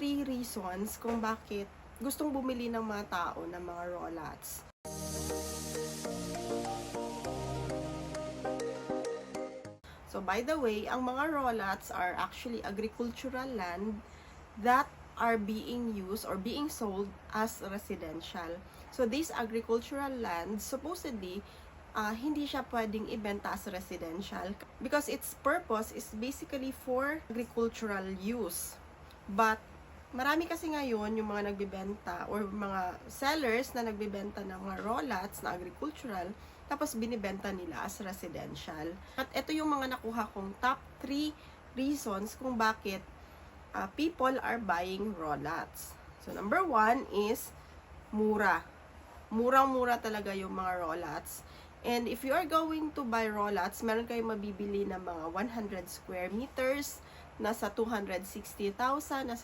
3 reasons kung bakit gustong bumili ng mga tao ng mga raw lots. So by the way, ang mga raw lots are actually agricultural land that are being used or being sold as residential. So these agricultural land, supposedly, hindi siya pwedeng ibenta as residential because its purpose is basically for agricultural use. But marami kasi ngayon yung mga nagbibenta or mga sellers na nagbibenta ng mga raw lots na agricultural tapos binibenta nila as residential. At ito yung mga nakuha kong top 3 reasons kung bakit people are buying raw lots. So number 1 is mura. Murang-mura talaga yung mga raw lots. And if you are going to buy raw lots, meron kayong mabibili ng mga 100 square meters, nasa 260,000, nasa